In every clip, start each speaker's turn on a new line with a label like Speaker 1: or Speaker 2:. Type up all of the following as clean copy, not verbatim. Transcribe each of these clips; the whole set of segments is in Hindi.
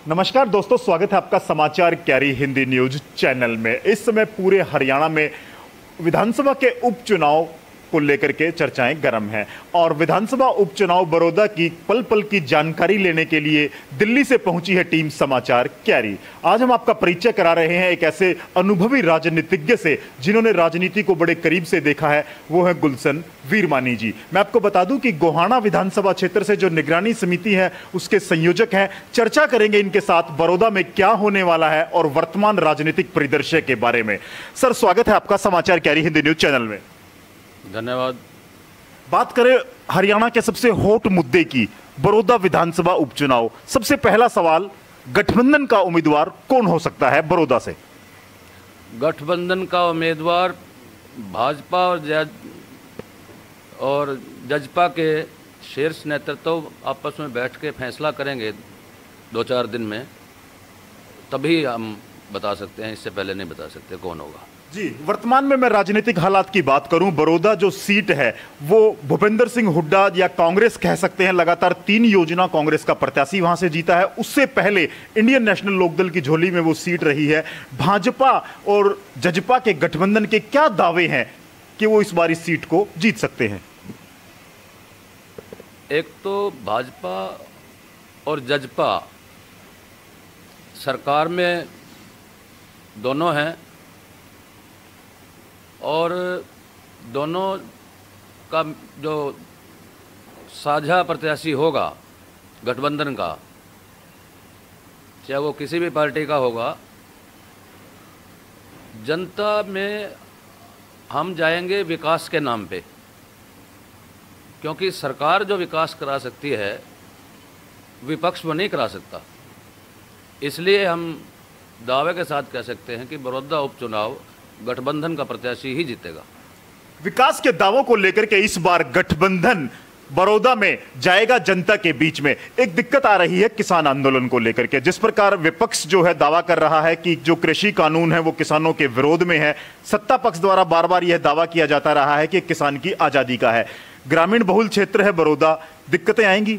Speaker 1: नमस्कार दोस्तों, स्वागत है आपका समाचार क्यारी हिंदी न्यूज चैनल में। इस समय पूरे हरियाणा में विधानसभा के उपचुनाव को लेकर के चर्चाएं गर्म हैं और विधानसभा उपचुनाव बड़ौदा की पल पल की जानकारी लेने के लिए दिल्ली से पहुंची है टीम समाचार क्यारी। आज हम आपका परिचय करा रहे हैं एक ऐसे अनुभवी राजनीतिज्ञ से जिन्होंने राजनीति को बड़े करीब से देखा है। वो है गुलशन वीरमानी जी। मैं आपको बता दूं कि गोहाना विधानसभा क्षेत्र से जो निगरानी समिति है उसके संयोजक हैं। चर्चा करेंगे इनके साथ बड़ौदा में क्या होने वाला है और वर्तमान राजनीतिक परिदृश्य के बारे में। सर, स्वागत है आपका समाचार क्यारी हिंदी न्यूज चैनल में।
Speaker 2: धन्यवाद।
Speaker 1: बात करें हरियाणा के सबसे हॉट मुद्दे की, बड़ौदा विधानसभा उपचुनाव, सबसे पहला सवाल, गठबंधन का उम्मीदवार कौन हो सकता है बड़ौदा से?
Speaker 2: गठबंधन का उम्मीदवार भाजपा और जजपा के शीर्ष नेतृत्व आपस में बैठ के फैसला करेंगे 2-4 दिन में, तभी हम बता सकते हैं। इससे पहले नहीं बता सकते कौन होगा
Speaker 1: जी। वर्तमान में मैं राजनीतिक हालात की बात करूं, बड़ौदा जो सीट है वो भूपेंद्र सिंह हुड्डा या कांग्रेस कह सकते हैं, लगातार 3 योजना कांग्रेस का प्रत्याशी वहां से जीता है। उससे पहले इंडियन नेशनल लोकदल की झोली में वो सीट रही है। भाजपा और जजपा के गठबंधन के क्या दावे हैं कि वो इस बार इस सीट को जीत सकते हैं?
Speaker 2: एक तो भाजपा और जजपा सरकार में दोनों हैं और दोनों का जो साझा प्रत्याशी होगा गठबंधन का, चाहे वो किसी भी पार्टी का होगा, जनता में हम जाएंगे विकास के नाम पे, क्योंकि सरकार जो विकास करा सकती है विपक्ष वो नहीं करा सकता। इसलिए हम दावे के साथ कह सकते हैं कि बड़ौदा उपचुनाव गठबंधन का प्रत्याशी ही जीतेगा।
Speaker 1: विकास के दावों को लेकर के इस बार गठबंधन बड़ौदा में जाएगा जनता के बीच में। एक दिक्कत आ रही है किसान आंदोलन को लेकर के। जिस प्रकार विपक्ष जो है दावा कर रहा है कि जो कृषि कानून है वो किसानों के विरोध में है, सत्ता पक्ष द्वारा बार बार यह दावा किया जाता रहा है कि किसान की आजादी का है। ग्रामीण बहुल क्षेत्र है बड़ौदा, दिक्कतें आएंगी?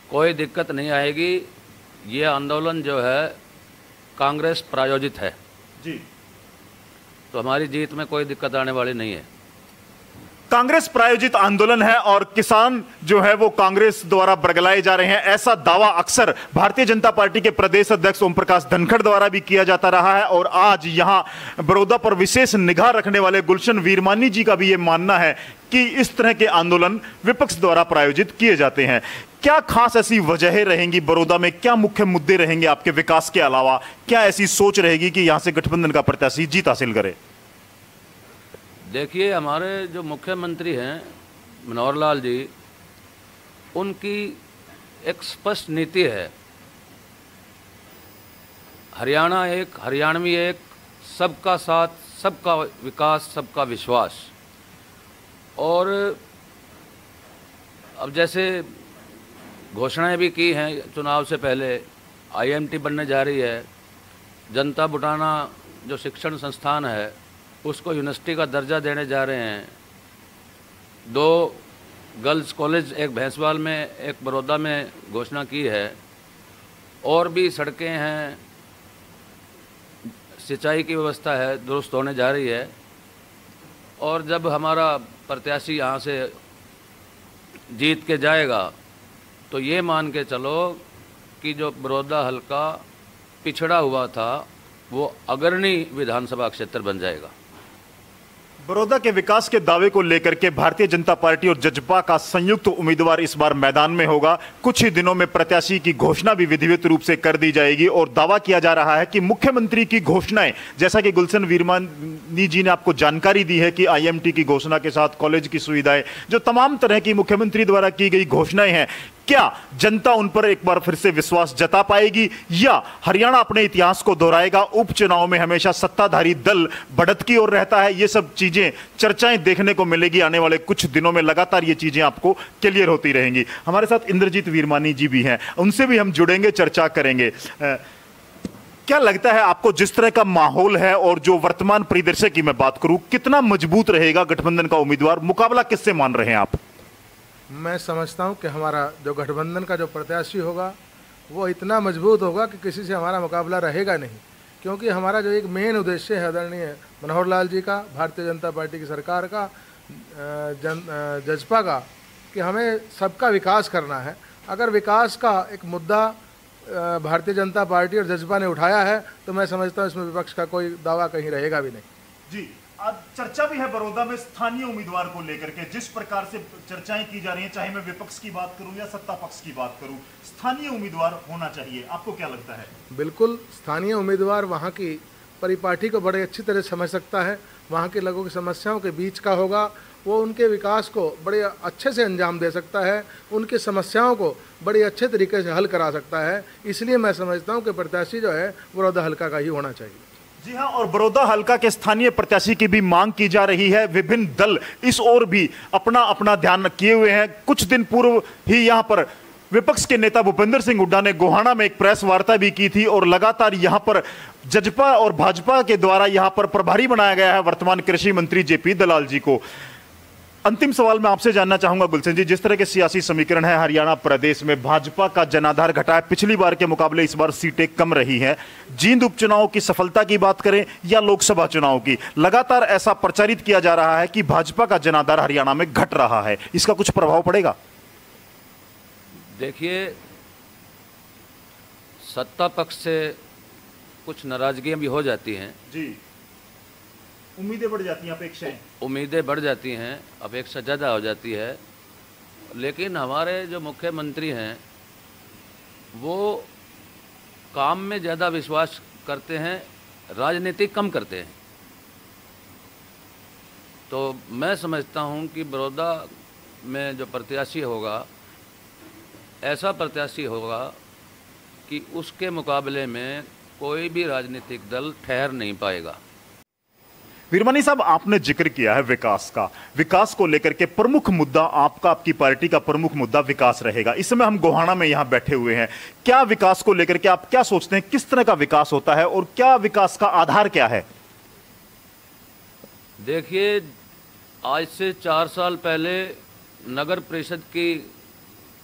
Speaker 2: कोई दिक्कत नहीं आएगी। ये आंदोलन जो है कांग्रेस प्रायोजित है
Speaker 1: जी,
Speaker 2: तो हमारी जीत में कोई दिक्कत आने वाली नहीं है।
Speaker 1: कांग्रेस प्रायोजित आंदोलन है और किसान जो है वो कांग्रेस द्वारा बरगलाए जा रहे हैं, ऐसा दावा अक्सर भारतीय जनता पार्टी के प्रदेश अध्यक्ष ओम प्रकाश धनखड़ द्वारा भी किया जाता रहा है। और आज यहां बड़ौदा पर विशेष निगाह रखने वाले गुलशन वीरमानी जी का भी यह मानना है कि इस तरह के आंदोलन विपक्ष द्वारा प्रायोजित किए जाते हैं। क्या खास ऐसी वजहें रहेंगी बड़ौदा में? क्या मुख्य मुद्दे रहेंगे आपके विकास के अलावा? क्या ऐसी सोच रहेगी कि यहां से गठबंधन का प्रत्याशी जीत हासिल करे?
Speaker 2: देखिए, हमारे जो मुख्यमंत्री हैं मनोहर लाल जी, उनकी एक स्पष्ट नीति है, हरियाणा एक, हरियाणवी एक, सबका साथ, सबका विकास, सबका विश्वास। और अब जैसे घोषणाएं भी की हैं चुनाव से पहले, आईएमटी बनने जा रही है, जनता बुटाना जो शिक्षण संस्थान है उसको यूनिवर्सिटी का दर्जा देने जा रहे हैं, 2 गर्ल्स कॉलेज, एक भैंसवाल में एक बड़ौदा में घोषणा की है, और भी सड़कें हैं, सिंचाई की व्यवस्था है, दुरुस्त होने जा रही है। और जब हमारा प्रत्याशी यहाँ से जीत के जाएगा तो ये मान के चलो कि जो बड़ौदा हल्का पिछड़ा हुआ था वो अग्रणी विधानसभा क्षेत्र बन जाएगा।
Speaker 1: बड़ौदा के विकास के दावे को लेकर के भारतीय जनता पार्टी और जजपा का संयुक्त उम्मीदवार इस बार मैदान में होगा। कुछ ही दिनों में प्रत्याशी की घोषणा भी विधिवत रूप से कर दी जाएगी और दावा किया जा रहा है कि मुख्यमंत्री की घोषणाएं, जैसा कि गुलशन वीरमानी जी ने आपको जानकारी दी है कि आईएमटी की घोषणा के साथ कॉलेज की सुविधाएं, जो तमाम तरह की मुख्यमंत्री द्वारा की गई घोषणाएं हैं, क्या जनता उन पर एक बार फिर से विश्वास जता पाएगी या हरियाणा अपने इतिहास को दोहराएगा? उपचुनाव में हमेशा सत्ताधारी दल बढ़त की ओर रहता है। ये सब चीजें, चर्चाएं देखने को मिलेगी आने वाले कुछ दिनों में। लगातार ये चीजें आपको क्लियर होती रहेंगी। हमारे साथ इंद्रजीत वीरमानी जी भी हैं, उनसे भी हम जुड़ेंगे, चर्चा करेंगे। क्या लगता है आपको, जिस तरह का माहौल है और जो वर्तमान परिदृश्य की मैं बात करूं, कितना मजबूत रहेगा गठबंधन का उम्मीदवार? मुकाबला किससे मान रहे हैं आप?
Speaker 3: मैं समझता हूं कि हमारा जो गठबंधन का जो प्रत्याशी होगा वो इतना मजबूत होगा कि किसी से हमारा मुकाबला रहेगा नहीं, क्योंकि हमारा जो एक मेन उद्देश्य है आदरणीय मनोहर लाल जी का, भारतीय जनता पार्टी की सरकार का, जजपा का, कि हमें सबका विकास करना है। अगर विकास का एक मुद्दा भारतीय जनता पार्टी और जजपा ने उठाया है तो मैं समझता हूँ इसमें विपक्ष का कोई दावा कहीं रहेगा भी नहीं।
Speaker 1: जी, आज चर्चा भी है बड़ौदा में स्थानीय उम्मीदवार को लेकर के, जिस प्रकार से चर्चाएं की जा रही हैं, चाहे मैं विपक्ष की बात करूं या सत्ता पक्ष की बात करूं, स्थानीय उम्मीदवार होना चाहिए। आपको क्या लगता है?
Speaker 3: बिल्कुल, स्थानीय उम्मीदवार वहाँ की परिपाटी को बड़े अच्छी तरह समझ सकता है, वहाँ के लोगों की समस्याओं के बीच का होगा, वो उनके विकास को बड़े अच्छे से अंजाम दे सकता है, उनकी समस्याओं को बड़े अच्छे तरीके से हल करा सकता है। इसलिए मैं समझता हूँ कि प्रत्याशी जो है बड़ौदा हल्का का ही होना चाहिए।
Speaker 1: जी हाँ, और बड़ौदा हल्का के स्थानीय प्रत्याशी की भी मांग की जा रही है। विभिन्न दल इस ओर भी अपना अपना ध्यान किए हुए हैं। कुछ दिन पूर्व ही यहाँ पर विपक्ष के नेता भूपेंद्र सिंह हुड्डा ने गोहाना में एक प्रेस वार्ता भी की थी और लगातार यहां पर जजपा और भाजपा के द्वारा यहां पर प्रभारी बनाया गया है वर्तमान कृषि मंत्री जेपी दलाल जी को। अंतिम सवाल मैं आपसे जानना चाहूंगा गुलशन जी, जिस तरह के सियासी समीकरण है हरियाणा प्रदेश में, भाजपा का जनाधार घटा है, पिछली बार के मुकाबले इस बार सीटें कम रही हैं। जींद उपचुनाव की सफलता की बात करें या लोकसभा चुनाव की, लगातार ऐसा प्रचारित किया जा रहा है कि भाजपा का जनाधार हरियाणा में घट रहा है, इसका कुछ प्रभाव पड़ेगा?
Speaker 2: देखिए, सत्ता पक्ष से कुछ नाराजगियां भी हो जाती हैं
Speaker 1: जी, उम्मीदें बढ़ जाती हैं, अपेक्षाएं,
Speaker 2: उम्मीदें बढ़ जाती हैं, अपेक्षा ज़्यादा हो जाती है। लेकिन हमारे जो मुख्यमंत्री हैं वो काम में ज़्यादा विश्वास करते हैं, राजनीति कम करते हैं। तो मैं समझता हूं कि बड़ौदा में जो प्रत्याशी होगा, ऐसा प्रत्याशी होगा कि उसके मुकाबले में कोई भी राजनीतिक दल ठहर नहीं पाएगा।
Speaker 1: वीरमनी साहब, आपने जिक्र किया है विकास का, विकास को लेकर के प्रमुख मुद्दा आपका, आपकी पार्टी का प्रमुख मुद्दा विकास रहेगा। इस समय हम गोहाना में यहां बैठे हुए हैं, क्या विकास को लेकर के आप क्या सोचते हैं, किस तरह का विकास होता है और क्या विकास का आधार क्या है?
Speaker 2: देखिए, आज से 4 साल पहले नगर परिषद की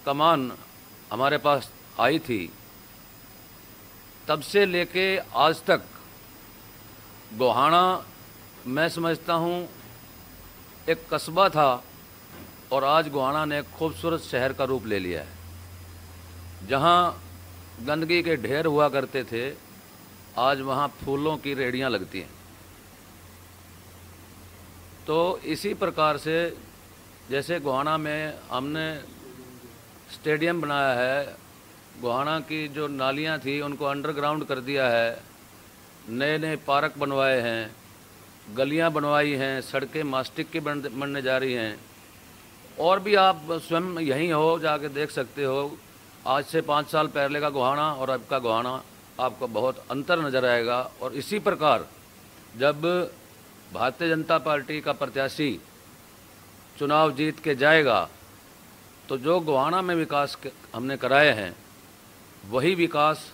Speaker 2: कमान हमारे पास आई थी, तब से लेके आज तक गोहाना मैं समझता हूँ एक कस्बा था और आज गोहाना ने एक खूबसूरत शहर का रूप ले लिया है। जहाँ गंदगी के ढेर हुआ करते थे, आज वहाँ फूलों की रेहड़ियाँ लगती हैं। तो इसी प्रकार से जैसे गोहाना में हमने स्टेडियम बनाया है, गोहाना की जो नालियाँ थी उनको अंडरग्राउंड कर दिया है, नए नए पार्क बनवाए हैं, गलियां बनवाई हैं, सड़कें मास्टिक की बनने जा रही हैं। और भी आप स्वयं यहीं हो, जाके देख सकते हो। आज से 5 साल पहले का गोहाना और अब का गोहाना आपको बहुत अंतर नज़र आएगा। और इसी प्रकार जब भारतीय जनता पार्टी का प्रत्याशी चुनाव जीत के जाएगा तो जो गोहाना में विकास हमने कराए हैं वही विकास,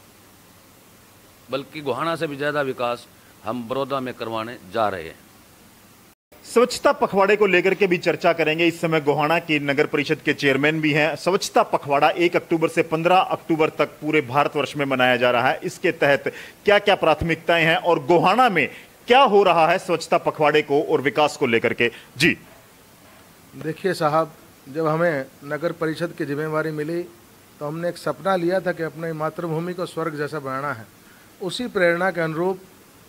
Speaker 2: बल्कि गोहाना से भी ज़्यादा विकास हम बड़ौदा में करवाने जा रहे हैं।
Speaker 1: स्वच्छता पखवाड़े को लेकर के भी चर्चा करेंगे। इस समय गोहाना की नगर परिषद के चेयरमैन भी हैं। स्वच्छता पखवाड़ा 1 अक्टूबर से 15 अक्टूबर तक पूरे भारतवर्ष में मनाया जा रहा है। इसके तहत क्या क्या प्राथमिकताएं हैं और गोहाना में क्या हो रहा है स्वच्छता पखवाड़े को और विकास को लेकर के? जी
Speaker 3: देखिए साहब, जब हमें नगर परिषद की जिम्मेवारी मिली तो हमने एक सपना लिया था कि अपनी मातृभूमि को स्वर्ग जैसा बनाना है। उसी प्रेरणा के अनुरूप,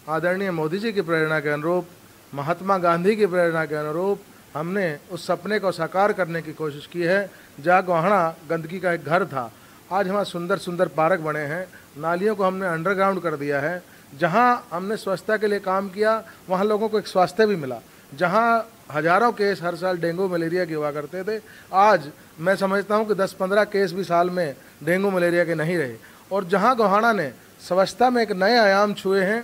Speaker 3: आदरणीय मोदी जी की प्रेरणा के अनुरूप, महात्मा गांधी की प्रेरणा के अनुरूप हमने उस सपने को साकार करने की कोशिश की है। जहाँ गोहाना गंदगी का एक घर था, आज हमारे सुंदर सुंदर पार्क बने हैं, नालियों को हमने अंडरग्राउंड कर दिया है। जहाँ हमने स्वच्छता के लिए काम किया वहाँ लोगों को एक स्वास्थ्य भी मिला। जहाँ हजारों केस हर साल डेंगू मलेरिया के हुआ करते थे, आज मैं समझता हूँ कि 10-15 केस भी साल में डेंगू मलेरिया के नहीं रहे। और जहाँ गोहाना ने स्वच्छता में एक नए आयाम छुए हैं,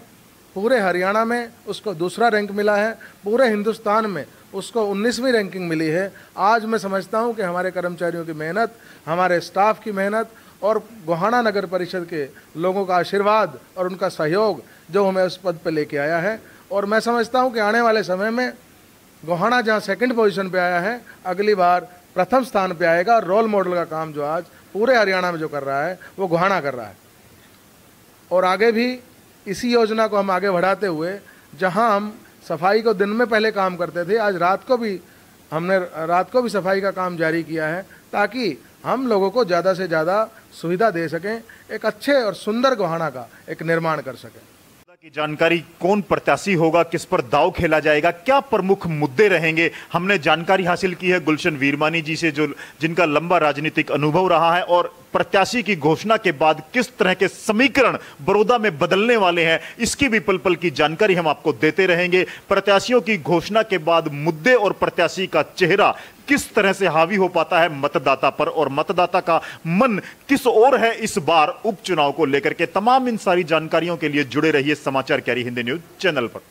Speaker 3: पूरे हरियाणा में उसको दूसरा रैंक मिला है, पूरे हिंदुस्तान में उसको 19वीं रैंकिंग मिली है। आज मैं समझता हूं कि हमारे कर्मचारियों की मेहनत, हमारे स्टाफ की मेहनत और गोहाना नगर परिषद के लोगों का आशीर्वाद और उनका सहयोग जो हमें उस पद पर लेके आया है। और मैं समझता हूं कि आने वाले समय में गोहाना जहां 2nd पोजीशन पे आया है, अगली बार प्रथम स्थान पे आएगा। रोल मॉडल का काम जो आज पूरे हरियाणा में जो कर रहा है वो गोहाना कर रहा है। और आगे भी इसी योजना को हम आगे बढ़ाते हुए, जहां हम सफाई को दिन में पहले काम करते थे, आज रात को भी सफाई का काम जारी किया है, ताकि हम लोगों को ज़्यादा से ज़्यादा सुविधा दे सकें, एक अच्छे और सुंदर गोहाना का एक निर्माण कर सकें।
Speaker 1: की जानकारी, कौन प्रत्याशी होगा, किस पर दांव खेला जाएगा, क्या प्रमुख मुद्दे रहेंगे, हमने जानकारी हासिल की है गुलशन वीरमानी जी से, जिनका लंबा राजनीतिक अनुभव रहा है, और प्रत्याशी की घोषणा के बाद किस तरह के समीकरण बड़ौदा में बदलने वाले हैं, इसकी भी पल पल की जानकारी हम आपको देते रहेंगे। प्रत्याशियों की घोषणा के बाद मुद्दे और प्रत्याशी का चेहरा किस तरह से हावी हो पाता है मतदाता पर, और मतदाता का मन किस ओर है इस बार उपचुनाव को लेकर के, तमाम इन सारी जानकारियों के लिए जुड़े रहिए समाचार कैरी हिंदी न्यूज चैनल पर।